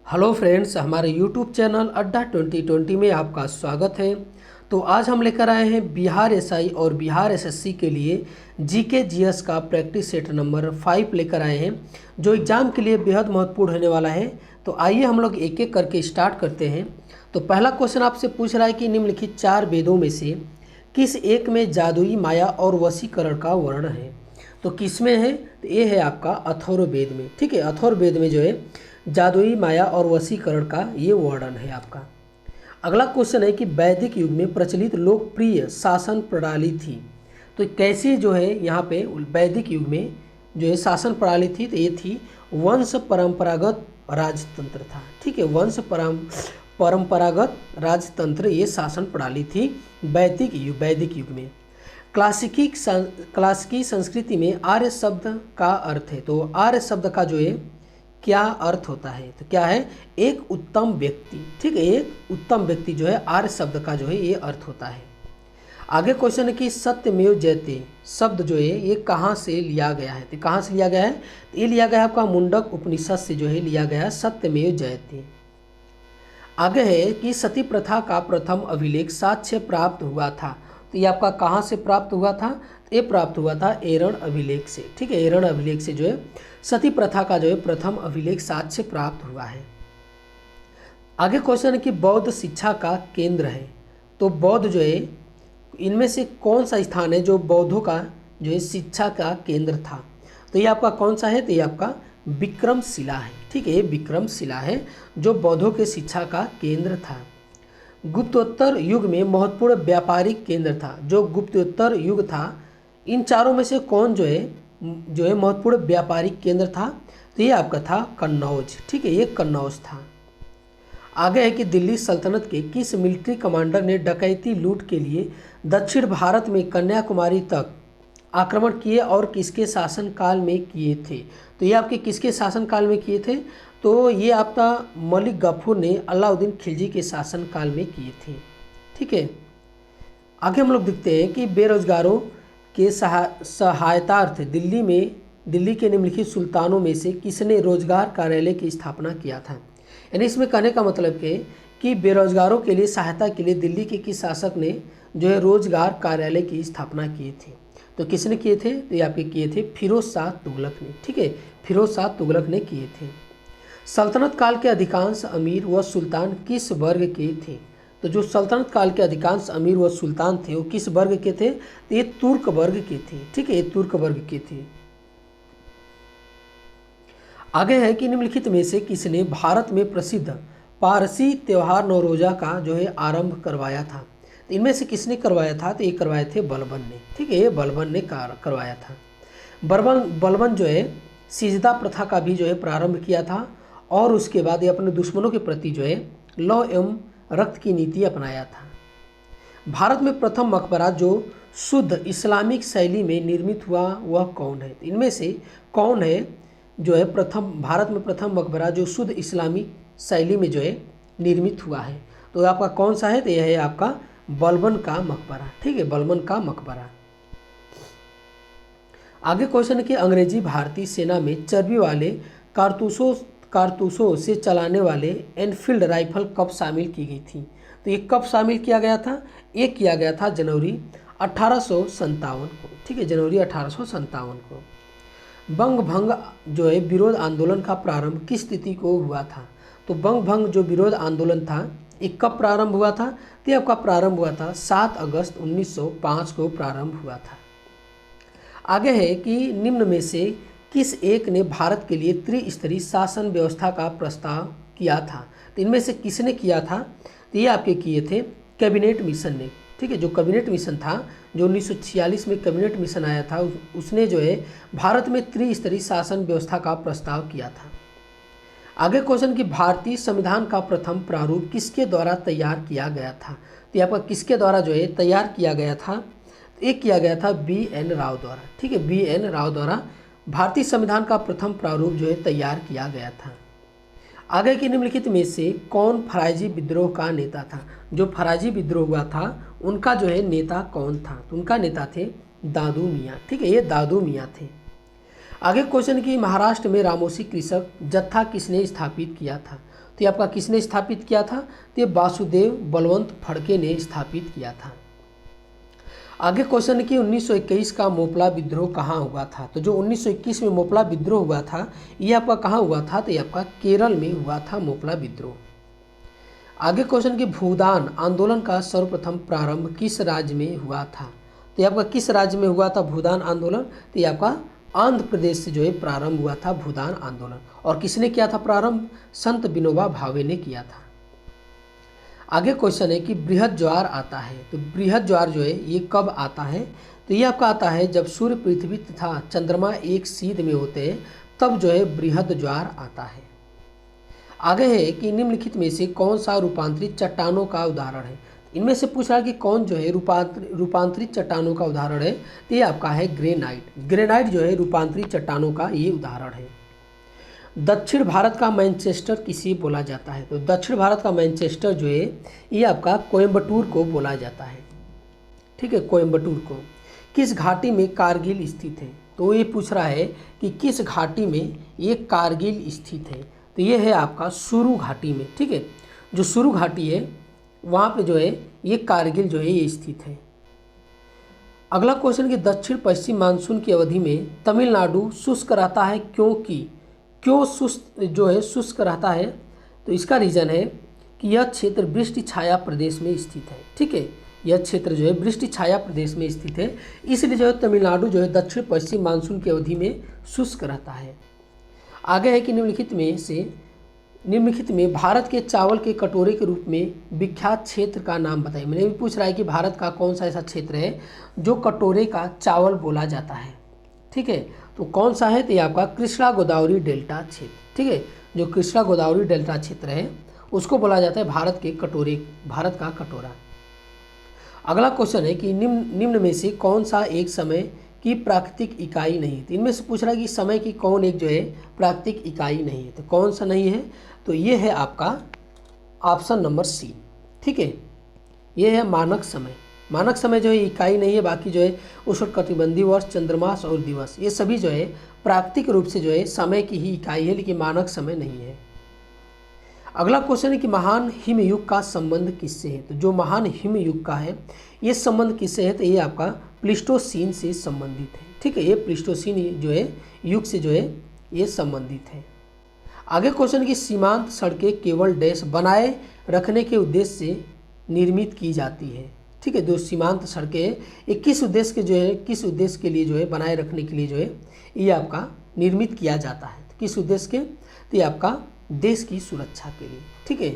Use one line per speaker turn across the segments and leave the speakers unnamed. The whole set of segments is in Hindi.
हेलो फ्रेंड्स, हमारे यूट्यूब चैनल अड्डा 2020 में आपका स्वागत है। तो आज हम लेकर आए हैं बिहार एसआई और बिहार एसएससी के लिए जीके जीएस का प्रैक्टिस सेट नंबर 5 लेकर आए हैं, जो एग्ज़ाम के लिए बेहद महत्वपूर्ण होने वाला है। तो आइए हम लोग एक एक करके स्टार्ट करते हैं। तो पहला क्वेश्चन आपसे पूछ रहा है कि निम्नलिखित 4 वेदों में से किस एक में जादुई माया और वशीकरण का वर्णन है। तो किस में है? तो ये है आपका अथर्ववेद में। ठीक है, अथर्ववेद में जो है जादुई माया और वशीकरण का ये वर्णन है आपका। अगला क्वेश्चन है कि वैदिक युग में प्रचलित लोकप्रिय शासन प्रणाली थी। तो कैसी जो है यहाँ पे वैदिक युग में जो है शासन प्रणाली थी, तो ये थी वंश परंपरागत राजतंत्र था। ठीक है, परंपरागत राजतंत्र ये शासन प्रणाली थी वैदिक युग में। क्लासिकी संस्कृति में आर्य शब्द का अर्थ है। तो आर्य शब्द का जो है क्या अर्थ होता है? तो क्या है? एक उत्तम व्यक्ति। ठीक है, एक उत्तम व्यक्ति जो है आर्य शब्द का जो है ये अर्थ होता है। आगे क्वेश्चन है कि सत्यमेव जयते शब्द जो है ये कहाँ से लिया गया है? तो कहाँ से लिया गया है? तो ये लिया गया है आपका मुंडक उपनिषद से जो है लिया गया है सत्यमेव जयते। आगे है कि सती प्रथा का प्रथम अभिलेख साक्ष्य प्राप्त हुआ था। तो ये आपका कहाँ से प्राप्त हुआ था? ये प्राप्त हुआ था एरण अभिलेख से। ठीक है, एरण अभिलेख से जो है सती प्रथा का जो है प्रथम अभिलेख साक्ष्य प्राप्त हुआ है। आगे क्वेश्चन है कि बौद्ध शिक्षा का केंद्र है। तो बौद्ध जो है इनमें से कौन सा स्थान है जो बौद्धों का जो है शिक्षा का केंद्र था? तो ये आपका कौन सा है? तो ये आपका विक्रमशिला है। ठीक है, ये विक्रमशिला है जो बौद्धों के शिक्षा का केंद्र था। गुप्तोत्तर युग में महत्वपूर्ण व्यापारिक केंद्र था। जो गुप्तोत्तर युग था, इन चारों में से कौन जो है महत्वपूर्ण व्यापारिक केंद्र था? तो ये आपका था कन्नौज। ठीक है, ये कन्नौज था। आगे है कि दिल्ली सल्तनत के किस मिलिट्री कमांडर ने डकैती लूट के लिए दक्षिण भारत में कन्याकुमारी तक आक्रमण किए और किसके शासनकाल में किए थे? तो ये आपके किसके शासनकाल में किए थे? तो ये आपका मलिक गफूर ने अलाउद्दीन खिलजी के शासनकाल में किए थे। ठीक है, आगे हम लोग देखते हैं कि बेरोजगारों के सहायतार्थ दिल्ली के निम्नलिखित सुल्तानों में से किसने रोजगार कार्यालय की स्थापना किया था? यानी इसमें कहने का मतलब है कि बेरोजगारों के लिए सहायता के लिए दिल्ली के किस शासक ने जो है रोजगार कार्यालय की स्थापना किए थे? तो किसने किए थे? तो ये आपके किए थे फिरोज शाह तुगलक ने। ठीक है, फिरोज शाह तुगलक ने किए थे। सल्तनत काल के अधिकांश अमीर व सुल्तान किस वर्ग के थे? तो जो सल्तनत काल के अधिकांश अमीर व सुल्तान थे वो किस वर्ग के थे? तो ये तुर्क वर्ग के थे। ठीक है, ये तुर्क वर्ग के थे। आगे है कि निम्नलिखित में से किसने भारत में प्रसिद्ध पारसी त्योहार नौरोजा का जो है आरंभ करवाया था? तो इनमें से किसने करवाया था? तो ये करवाए थे बलबन ने। ठीक है, ये बलबन ने करवाया था। बलबन जो है सिजदा प्रथा का भी जो है प्रारंभ किया था और उसके बाद ये अपने दुश्मनों के प्रति जो है लौ एवं रक्त की नीति अपनाया था। भारत में प्रथम मकबरा जो शुद्ध इस्लामिक शैली में निर्मित हुआ वह कौन है? तो इनमें से कौन है जो है भारत में प्रथम मकबरा जो शुद्ध इस्लामिक शैली में जो है निर्मित हुआ है? तो आपका कौन सा है? तो यह है आपका बलबन का मकबरा। ठीक है, बलबन का मकबरा। आगे क्वेश्चन है कि अंग्रेजी भारतीय सेना में चर्बी वाले कारतूसों से चलाने वाले एनफील्ड राइफल कब शामिल की गई थी? तो ये कब शामिल किया गया था? ये किया गया था जनवरी 1857 को। ठीक है, जनवरी 1857 को। बंग भंग जो है विरोध आंदोलन का प्रारंभ किस तिथि को हुआ था? तो बंग भंग जो विरोध आंदोलन था ये कब प्रारंभ हुआ था? तो आपका प्रारंभ हुआ था 7 अगस्त 1905 को प्रारंभ हुआ था। आगे है कि निम्न में से किस एक ने भारत के लिए त्रिस्तरीय शासन व्यवस्था का प्रस्ताव किया था? तो इनमें से किसने किया था? तो ये आपके किए थे कैबिनेट मिशन ने। ठीक है, जो कैबिनेट मिशन था जो 1946 में कैबिनेट मिशन आया था उसने जो है भारत में त्रिस्तरीय शासन व्यवस्था का प्रस्ताव किया था। आगे क्वेश्चन कि भारतीय संविधान का प्रथम प्रारूप किसके द्वारा तैयार किया गया था? तो यहाँ पर किसके द्वारा जो है तैयार किया गया था? एक किया गया था B.N. राव द्वारा। ठीक है, B.N. राव द्वारा भारतीय संविधान का प्रथम प्रारूप जो है तैयार किया गया था। आगे के निम्नलिखित में से कौन फराजी विद्रोह का नेता था? जो फराजी विद्रोह हुआ था उनका जो है नेता कौन था? तो उनका नेता थे दादू मियाँ। ठीक है, ये दादू मियाँ थे। आगे क्वेश्चन की महाराष्ट्र में रामोसी कृषक जत्था किसने स्थापित किया था? तो ये आपका किसने स्थापित किया था? तो ये वासुदेव बलवंत फड़के ने स्थापित किया था। आगे क्वेश्चन की 1921 का मोपला विद्रोह कहाँ हुआ था? तो जो 1921 में मोपला विद्रोह हुआ था ये आपका कहाँ हुआ था? तो ये आपका केरल में हुआ था मोपला विद्रोह। आगे क्वेश्चन की भूदान आंदोलन का सर्वप्रथम प्रारंभ किस राज्य में हुआ था? तो ये आपका किस राज्य में हुआ था भूदान आंदोलन? तो ये आपका आंध्र प्रदेश से जो है प्रारंभ हुआ था भूदान आंदोलन। और किसने किया था प्रारंभ? संत विनोबा भावे ने किया था। आगे क्वेश्चन है कि बृहद ज्वार आता है, तो बृहद ज्वार जो है ये कब आता है? तो ये आपका आता है जब सूर्य, पृथ्वी तथा चंद्रमा एक सीध में होते हैं, तब जो है बृहद ज्वार आता है। आगे है कि निम्नलिखित में से कौन सा रूपांतरित चट्टानों का उदाहरण है? इनमें से पूछ रहा है कि कौन जो है रूपांतरित चट्टानों का उदाहरण है? तो ये आपका है ग्रेनाइट। ग्रेनाइट जो है रूपांतरित चट्टानों का ये उदाहरण है। दक्षिण भारत का मैनचेस्टर किसे बोला जाता है? तो दक्षिण भारत का मैनचेस्टर जो है ये आपका कोयम्बटूर को बोला जाता है। ठीक है, कोयम्बटूर को। किस घाटी में कारगिल स्थित है? तो ये पूछ रहा है कि किस घाटी में ये कारगिल स्थित है? तो ये है आपका सुरु घाटी में। ठीक है, जो सुरु घाटी है वहाँ पे जो है ये कारगिल जो है ये स्थित है। अगला क्वेश्चन कि दक्षिण पश्चिम मानसून की अवधि में तमिलनाडु शुष्क रहता है क्यों शुष्क रहता है? तो इसका रीज़न है कि यह क्षेत्र वृष्टि छाया प्रदेश में स्थित है। ठीक है, यह क्षेत्र जो है वृष्टि छाया प्रदेश में स्थित है, इसलिए जो है तमिलनाडु जो है दक्षिण पश्चिम मानसून की अवधि में शुष्क रहता है। आगे है कि निम्नलिखित में भारत के चावल के कटोरे के रूप में विख्यात क्षेत्र का नाम बताइए। मैंने भी पूछ रहा है कि भारत का कौन सा ऐसा क्षेत्र है जो कटोरे का चावल बोला जाता है। ठीक है, तो कौन सा है? तो ये आपका कृष्णा गोदावरी डेल्टा क्षेत्र। ठीक है, जो कृष्णा गोदावरी डेल्टा क्षेत्र है उसको बोला जाता है भारत का कटोरा। अगला क्वेश्चन है कि निम्न में से कौन सा एक समय की प्राकृतिक इकाई नहीं? तो इनमें से पूछ रहा है कि समय की कौन एक जो है प्राकृतिक इकाई नहीं है? तो कौन सा नहीं है? तो ये है आपका ऑप्शन नंबर सी। ठीक है, ये है मानक समय। मानक समय जो है इकाई नहीं है, बाकी जो है उष्णकटिबंधीय वर्ष, चंद्रमास और दिवस ये सभी जो है प्राकृतिक रूप से जो है समय की ही इकाई है, लेकिन मानक समय नहीं है। अगला क्वेश्चन है कि महान हिमयुग का संबंध किससे है? तो जो महान हिमयुग का है ये संबंध किससे है? तो ये आपका प्लीस्टोसीन से संबंधित है। ठीक है, ये प्लीस्टोसीन जो है युग से जो है ये संबंधित है। आगे क्वेश्चन की सीमांत सड़कें केवल डैश बनाए रखने के उद्देश्य से निर्मित की जाती है। ठीक है, जो सीमांत सड़कें ये किस उद्देश्य के लिए जो है बनाए रखने के लिए जो है ये आपका निर्मित किया जाता है? तो किस उद्देश्य के? तो ये आपका देश की सुरक्षा के लिए। ठीक है,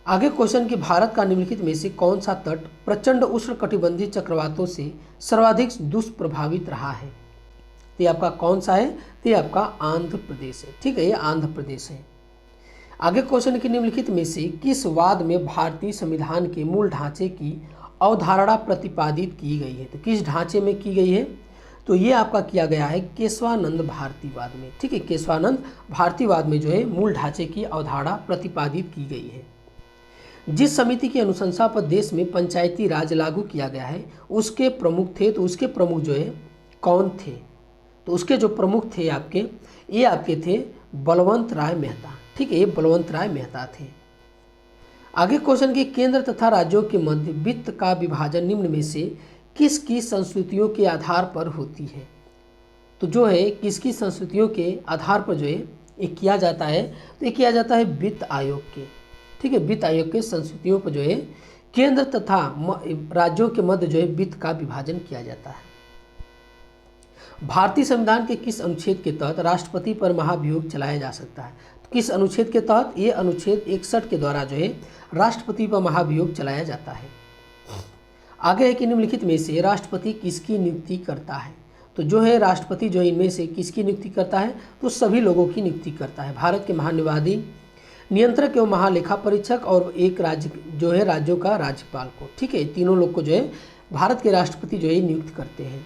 आगे क्वेश्चन कि भारत का निम्नलिखित में से कौन सा तट प्रचंड उष्णकटिबंधीय चक्रवातों से सर्वाधिक दुष्प्रभावित रहा है? तो ये आपका कौन सा है? तो ये आपका आंध्र प्रदेश है। ठीक है, ये आंध्र प्रदेश है। आगे क्वेश्चन कि निम्नलिखित में से किस वाद में भारतीय संविधान के मूल ढांचे की अवधारणा प्रतिपादित की गई है? तो किस ढांचे में की गई है? तो ये आपका किया गया है केशवानंद भारतीवाद में। ठीक है, केशवानंद भारतीवाद में जो है मूल ढांचे की अवधारणा प्रतिपादित की गई है। जिस समिति की अनुशंसा पर देश में पंचायती राज लागू किया गया है उसके प्रमुख थे, तो उसके प्रमुख जो है कौन थे? तो उसके जो प्रमुख थे ये आपके थे बलवंत राय मेहता। ठीक है, ये बलवंत राय मेहता थे। आगे क्वेश्चन की केंद्र तथा राज्यों के मध्य वित्त का विभाजन निम्न में से किसकी संस्कृतियों के आधार पर होती है? तो जो है किसकी संस्कृतियों के आधार पर जो है ये किया जाता है? तो ये किया जाता है वित्त आयोग के। ठीक है, वित्त आयोग के संस्कृतियों पर जो है केंद्र तथा राज्यों के मध्य जो है वित्त का विभाजन किया जाता है। भारतीय संविधान के किस अनुच्छेद के तहत राष्ट्रपति पर महाभियोग चलाया जा सकता है? तो किस अनुच्छेद के तहत? ये अनुच्छेद 61 के द्वारा जो है राष्ट्रपति पर महाभियोग चलाया जाता है। आगे है कि निम्नलिखित में से राष्ट्रपति किसकी नियुक्ति करता है? तो जो है राष्ट्रपति जो है इनमें से किसकी नियुक्ति करता है? तो सभी लोगों की नियुक्ति करता है। भारत के महान्यायवादी, नियंत्रक एवं महालेखा परीक्षक और एक राज्य जो है राज्यों का राज्यपाल को। ठीक है, तीनों लोग को जो है भारत के राष्ट्रपति जो है नियुक्त करते हैं।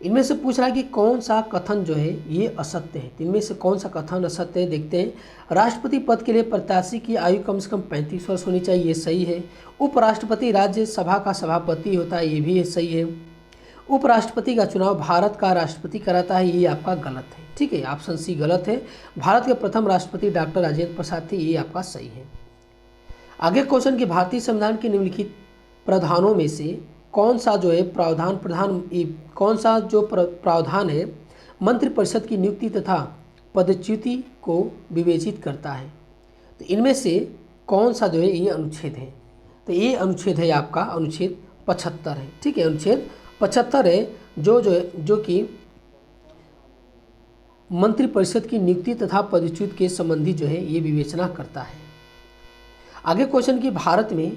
इनमें से पूछ रहा है कि कौन सा कथन जो है ये असत्य है? इनमें से कौन सा कथन असत्य है? देखते हैं। राष्ट्रपति पद के लिए प्रत्याशी की आयु कम से कम 35 वर्ष होनी चाहिए, ये सही है। उपराष्ट्रपति राज्यसभा का सभापति होता है, ये भी सही है। उपराष्ट्रपति का चुनाव भारत का राष्ट्रपति कराता है, ये आपका गलत है। ठीक है, ऑप्शन सी गलत है। भारत के प्रथम राष्ट्रपति डॉक्टर राजेंद्र प्रसाद थे, ये आपका सही है। आगे क्वेश्चन कि भारतीय संविधान के निम्नलिखित प्रावधानों में से कौन सा जो है प्रावधान है मंत्रिपरिषद की नियुक्ति तथा पदच्युति को विवेचित करता है। तो इनमें से कौन सा जो है ये अनुच्छेद है, तो ये अनुच्छेद है आपका अनुच्छेद 75 है। ठीक है, अनुच्छेद 75 है जो कि मंत्रिपरिषद की नियुक्ति तथा पदच्युति के संबंधी जो है ये विवेचना करता है। आगे क्वेश्चन कि भारत में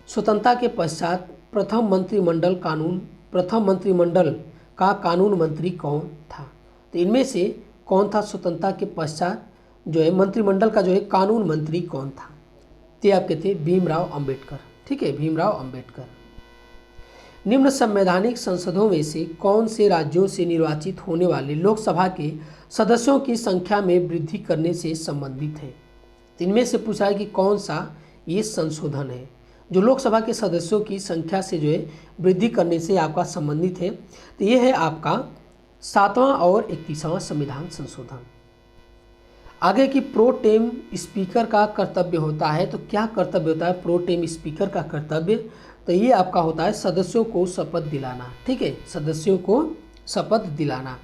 स्वतंत्रता के पश्चात प्रथम मंत्रिमंडल का कानून मंत्री कौन था। तो इनमें से कौन था स्वतंत्रता के पश्चात जो है मंत्रिमंडल का जो है कानून मंत्री कौन था, तो आपके थे भीमराव अंबेडकर। ठीक है, भीमराव अंबेडकर। निम्न संवैधानिक संसदों में से कौन से राज्यों से निर्वाचित होने वाले लोकसभा के सदस्यों की संख्या में वृद्धि करने से संबंधित है। इनमें से पूछा है कि कौन सा ये संशोधन है जो लोकसभा के सदस्यों की संख्या से जो है वृद्धि करने से आपका संबंधित है। तो ये है आपका 7वां और 31वां संविधान संशोधन। आगे की प्रोटेम स्पीकर का कर्तव्य होता है, तो क्या कर्तव्य होता है प्रोटेम स्पीकर का कर्तव्य, तो ये आपका होता है सदस्यों को शपथ दिलाना। ठीक है, सदस्यों को शपथ दिलाना।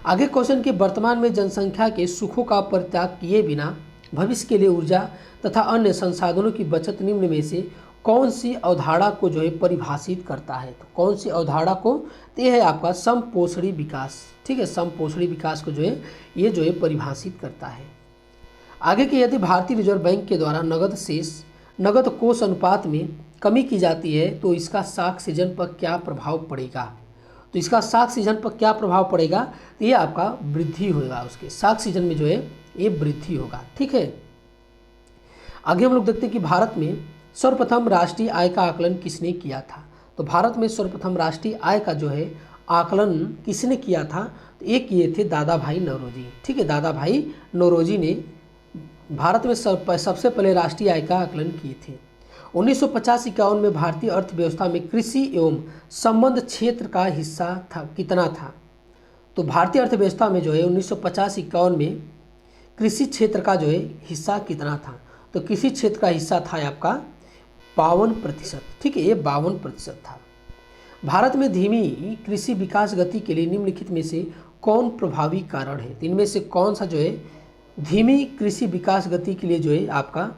आगे क्वेश्चन कि वर्तमान में जनसंख्या के सुखों का परित्याग किए बिना भविष्य के लिए ऊर्जा तथा अन्य संसाधनों की बचत निम्न में से कौन सी अवधारणा को जो है परिभाषित करता है। तो कौन सी अवधारणा को, तो यह है आपका समपोषणी विकास। ठीक है, समपोषणी विकास को जो है ये जो है परिभाषित करता है। आगे कि यदि भारतीय रिजर्व बैंक के द्वारा नगद कोष अनुपात में कमी की जाती है तो इसका साख सीजन पर क्या प्रभाव पड़ेगा। तो इसका साख सीजन पर क्या प्रभाव पड़ेगा, तो ये आपका वृद्धि होगा, उसके साख सीजन में जो है ये वृद्धि होगा। ठीक है, आगे हम लोग देखते हैं कि भारत में सर्वप्रथम राष्ट्रीय आय का आकलन किसने किया था। तो भारत में सर्वप्रथम राष्ट्रीय आय का जो है आकलन किसने किया था, तो ये किए थे दादा भाई नौरोजी। ठीक है, दादा भाई नौरोजी ने भारत में सबसे पहले राष्ट्रीय आय का आकलन किए थे। 1950-51 में भारतीय अर्थव्यवस्था में कृषि एवं संबंध क्षेत्र का हिस्सा कितना था। तो भारतीय अर्थव्यवस्था में जो है 1950-51 में कृषि क्षेत्र का जो है हिस्सा कितना था, तो कृषि क्षेत्र का हिस्सा था आपका 52%। ठीक है, ये 52% था। भारत में धीमी कृषि विकास गति के लिए निम्नलिखित में से कौन प्रभावी कारण है। तो इनमें से कौन सा जो है धीमी कृषि विकास गति के लिए जो है आपका,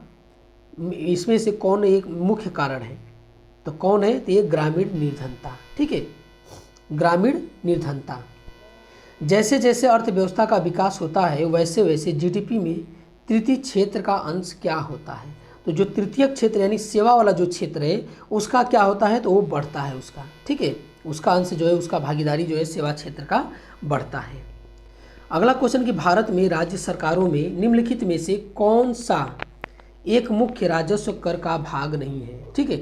इसमें से कौन एक मुख्य कारण है, तो कौन है, तो ये ग्रामीण निर्धनता। ठीक है, ग्रामीण निर्धनता। जैसे जैसे अर्थव्यवस्था का विकास होता है वैसे वैसे जीडीपी में तृतीय क्षेत्र का अंश क्या होता है। तो जो तृतीय क्षेत्र यानी सेवा वाला जो क्षेत्र है उसका क्या होता है, तो वो बढ़ता है उसका। ठीक है, उसका अंश जो है उसका भागीदारी जो है सेवा क्षेत्र का बढ़ता है। अगला क्वेश्चन कि भारत में राज्य सरकारों में निम्नलिखित में से कौन सा एक मुख्य राजस्व कर का भाग नहीं है। ठीक है,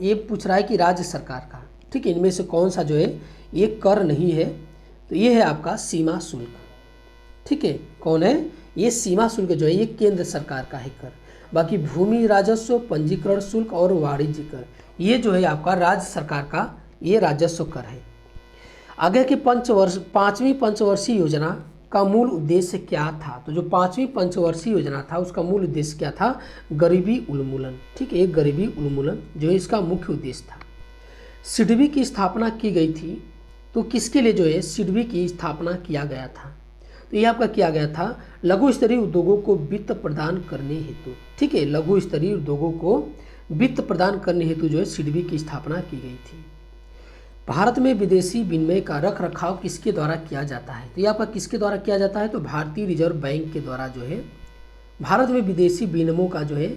ये पूछ रहा है कि राज्य सरकार का। ठीक है, इनमें से कौन सा जो है ये कर नहीं है, तो ये है आपका सीमा शुल्क। ठीक है, कौन है, ये सीमा शुल्क जो है ये केंद्र सरकार का है कर। बाकी भूमि राजस्व, पंजीकरण शुल्क और वाणिज्य कर ये जो है आपका राज्य सरकार का ये राजस्व कर है। आगे की 5वीं पंचवर्षीय योजना का मूल उद्देश्य क्या था। तो जो 5वीं पंचवर्षीय योजना था उसका मूल उद्देश्य क्या था, गरीबी उन्मूलन। ठीक है, एक गरीबी उन्मूलन जो है इसका मुख्य उद्देश्य था। सिडबी की स्थापना की गई थी, तो किसके लिए जो है सिडबी की स्थापना किया गया था, तो ये आपका किया गया था लघु स्तरीय उद्योगों को वित्त प्रदान करने हेतु। ठीक है, लघु स्तरीय उद्योगों को वित्त प्रदान करने हेतु जो है सिडबी की स्थापना की गई थी। भारत में विदेशी विनिमय का रख रखाव किसके द्वारा किया जाता है, तो ये आपका किसके द्वारा किया जाता है, तो भारतीय रिजर्व बैंक के द्वारा जो है भारत में विदेशी विनिमयों का जो है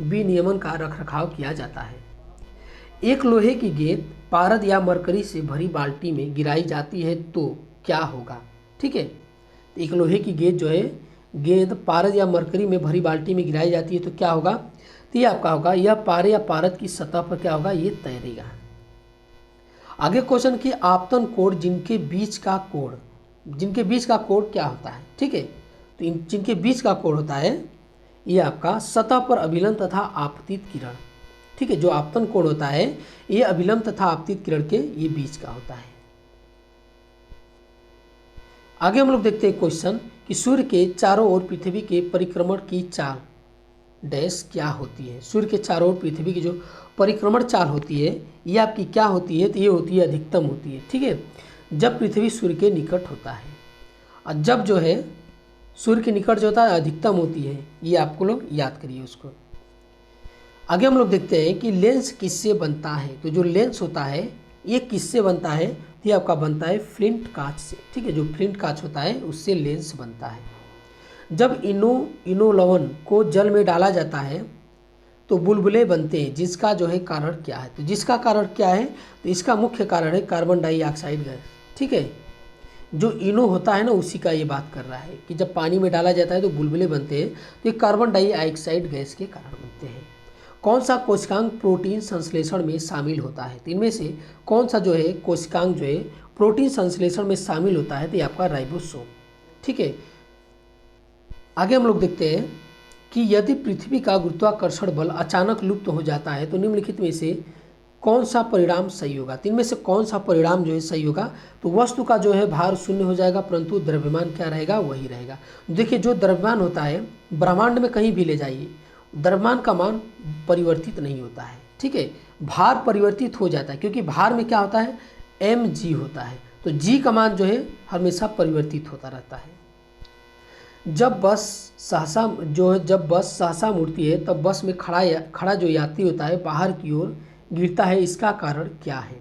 विनियमन का रख रखाव किया जाता है। एक लोहे की गेंद पारद या मरकरी से भरी बाल्टी में गिराई जाती है तो क्या होगा। ठीक है, एक लोहे की गेंद जो है गेंद पारद या मरकरी में भरी बाल्टी में गिराई जाती है तो क्या होगा, तो ये आपका होगा यह पारे या पारद की सतह पर क्या होगा, ये तैरेगा। आगे क्वेश्चन की आपतन कोण जिनके बीच का कोण क्या होता है। ठीक है, तो जिनके बीच का कोण होता है ये आपका सतह पर अभिलंब तथा आपतित किरण। ठीक है, जो आपतन कोण होता है ये अभिलंब तथा आपतित किरण के ये बीच का होता है। आगे हम लोग देखते हैं क्वेश्चन कि सूर्य के चारों ओर पृथ्वी के परिक्रमण की चाल डैश क्या होती है। सूर्य के चारों ओर पृथ्वी की जो परिक्रमण चाल होती है ये आपकी क्या होती है, तो ये होती है अधिकतम होती है। ठीक है, जब पृथ्वी सूर्य के निकट होता है, और जब जो है सूर्य के निकट जो होता है अधिकतम होती है। ये आपको लोग याद करिए उसको। आगे हम लोग देखते हैं कि लेंस किससे बनता है। तो जो लेंस होता है ये किससे बनता है, तो ये आपका बनता है फ्लिंट कांच से। ठीक है, जो फ्लिंट कांच होता है उससे लेंस बनता है। जब इनोलवन को जल में डाला जाता है तो बुलबुले बनते हैं, जिसका जो है कारण क्या है। तो जिसका कारण क्या है, तो इसका मुख्य कारण है कार्बन डाइऑक्साइड गैस। ठीक है, जो इनो होता है ना उसी का ये बात कर रहा है कि जब पानी में डाला जाता है तो बुलबुले बनते हैं, तो ये कार्बन डाइऑक्साइड गैस के कारण बनते हैं। कौन सा कोशिकांग प्रोटीन संश्लेषण में शामिल होता है। तो इनमें से कौन सा जो है कोशिकांग जो है प्रोटीन संश्लेषण में शामिल होता है, तो ये आपका राइबोसोम। ठीक है, आगे हम लोग देखते हैं कि यदि पृथ्वी का गुरुत्वाकर्षण बल अचानक लुप्त हो जाता है तो निम्नलिखित में से कौन सा परिणाम सही होगा। तो इनमें से कौन सा परिणाम जो है सही होगा, तो वस्तु का जो है भार शून्य हो जाएगा परंतु द्रव्यमान क्या रहेगा, वही रहेगा। देखिए जो द्रव्यमान होता है ब्रह्मांड में कहीं भी ले जाइए, द्रव्यमान का मान परिवर्तित नहीं होता है। ठीक है, भार परिवर्तित हो जाता है क्योंकि भार में क्या होता है mg होता है, तो g का मान जो है हमेशा परिवर्तित होता रहता है। जब बस सहसा मुड़ती है तब बस में खड़ा जो यात्री होता है बाहर की ओर गिरता है, इसका कारण क्या है।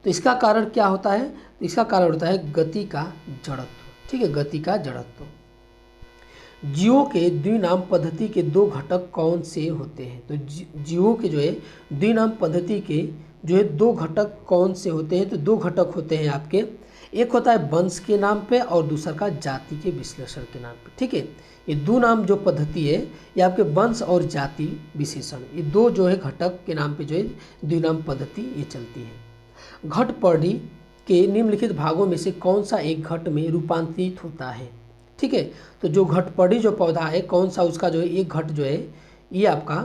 तो इसका कारण क्या होता है, तो इसका कारण होता है गति का जड़त्व। ठीक है, गति का जड़त्व। जीवों के द्विनाम पद्धति के दो घटक कौन से होते हैं। तो जीवों के जो है द्विनाम पद्धति के जो है दो घटक कौन से होते हैं। तो दो घटक होते हैं आपके, एक होता है वंश के नाम पे और दूसरा का जाति के विश्लेषण के नाम पे। ठीक है, ये दो नाम जो पद्धति है ये आपके वंश और जाति विशेषण, ये दो जो है घटक के नाम पे जो है द्विनाम पद्धति ये चलती है। घटपड़ी के निम्नलिखित भागों में से कौन सा एक घट में रूपांतरित होता है। ठीक है, तो जो घटपड़ी जो पौधा है कौन सा उसका जो है एक घट जो है ये आपका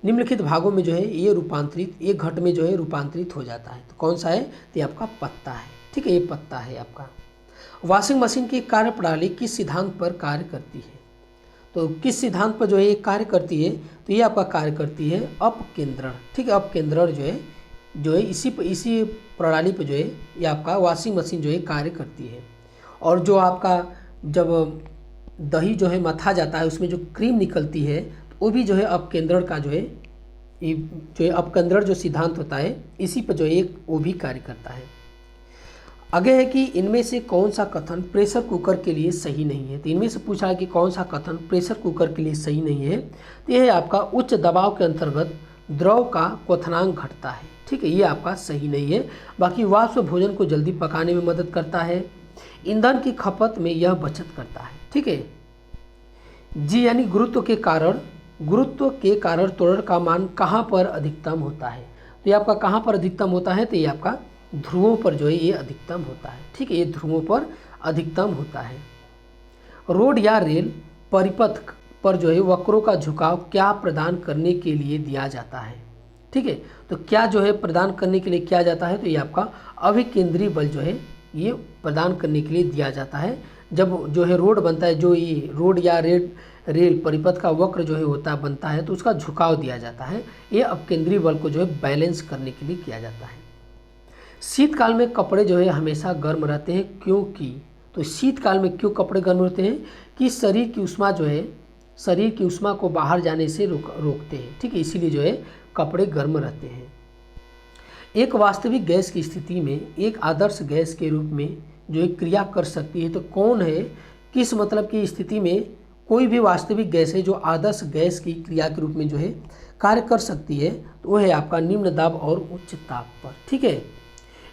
निम्नलिखित भागों में जो है ये रूपांतरित एक घट में जो है रूपांतरित हो जाता है। तो कौन सा है, तो ये आपका पत्ता है। ठीक है, ये पत्ता है आपका। वॉशिंग मशीन की कार्यप्रणाली किस सिद्धांत पर कार्य करती है। तो किस सिद्धांत पर जो है ये कार्य करती है, तो ये आपका कार्य करती है अपकेंद्रण। ठीक है, अपकेंद्रण जो है इसी प्रणाली पर जो है ये आपका वॉशिंग मशीन जो है कार्य करती है। और जो आपका जब दही जो है मथा जाता है उसमें जो क्रीम निकलती है तो वो भी जो है अपकेंद्रण का जो है ये जो है अपकेंद्रण जो सिद्धांत होता है इसी पर जो है वो भी कार्य करता है। आगे है कि इनमें से कौन सा कथन प्रेशर कुकर के लिए सही नहीं है। तो इनमें से पूछा है कि कौन सा कथन प्रेशर कुकर के लिए सही नहीं है। तो यह है आपका उच्च दबाव के अंतर्गत द्रव का क्वथनांक घटता है। ठीक है, ये आपका सही नहीं है। बाकी वाष्प भोजन को जल्दी पकाने में मदद करता है, ईंधन की खपत में यह बचत करता है। ठीक है, जी यानी गुरुत्व के कारण त्वरण का मान कहाँ पर अधिकतम होता है। तो ये आपका कहाँ पर अधिकतम होता है, तो ये आपका ध्रुवों पर जो है ये अधिकतम होता है। ठीक है, ये ध्रुवों पर अधिकतम होता है। रोड या रेल परिपथ पर जो है वक्रों का झुकाव क्या प्रदान करने के लिए दिया जाता है। ठीक है, तो क्या जो है प्रदान करने के लिए किया जाता है, तो ये आपका अभिकेंद्री बल जो है ये प्रदान करने के लिए दिया जाता है। जब जो है रोड बनता है, जो ये रोड या रेल परिपथ का वक्र जो है होता बनता है तो उसका झुकाव दिया जाता है। ये अपकेंद्री बल को जो है बैलेंस करने के लिए किया जाता है। शीतकाल में कपड़े जो है हमेशा गर्म रहते हैं क्योंकि, तो शीतकाल में क्यों कपड़े गर्म रहते हैं कि शरीर की उष्मा को बाहर जाने से रोकते हैं। ठीक है, इसीलिए जो है कपड़े गर्म रहते हैं। एक वास्तविक गैस की स्थिति में एक आदर्श गैस के रूप में जो है क्रिया कर सकती है। तो कौन है, किस मतलब की स्थिति में कोई भी वास्तविक गैस है जो आदर्श गैस की क्रिया के रूप में जो है कार्य कर सकती है, तो वो है आपका निम्न दाब और उच्च ताप पर। ठीक है,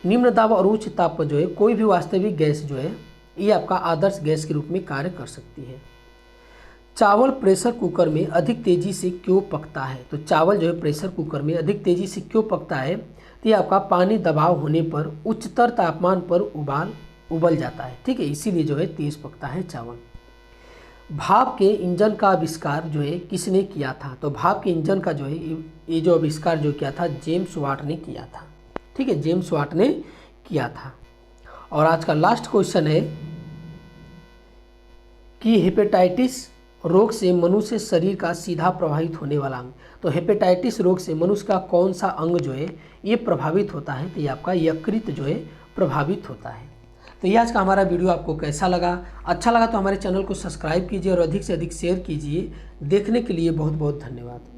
निम्न दाब और उच्च ताप पर जो है कोई भी वास्तविक गैस जो है ये आपका आदर्श गैस के रूप में कार्य कर सकती है। चावल प्रेशर कुकर में अधिक तेजी से क्यों पकता है। तो चावल जो है प्रेशर कुकर में अधिक तेजी से क्यों पकता है, तो ये आपका पानी दबाव होने पर उच्चतर तापमान पर उबल जाता है। ठीक है, इसीलिए जो है तेज पकता है चावल। भाप के इंजन का आविष्कार जो है किसने किया था। तो भाप के इंजन का जो है ये जो आविष्कार जो किया था जेम्स वाट ने किया था। ठीक है, जेम्स वाट ने किया था। और आज का लास्ट क्वेश्चन है कि हेपेटाइटिस रोग से मनुष्य शरीर का सीधा प्रभावित होने वाला अंग, तो हेपेटाइटिस रोग से मनुष्य का कौन सा अंग जो है ये प्रभावित होता है, तो ये आपका यकृत जो है प्रभावित होता है। तो ये आज का हमारा वीडियो आपको कैसा लगा? अच्छा लगा तो हमारे चैनल को सब्सक्राइब कीजिए और अधिक से अधिक शेयर कीजिए। देखने के लिए बहुत बहुत धन्यवाद।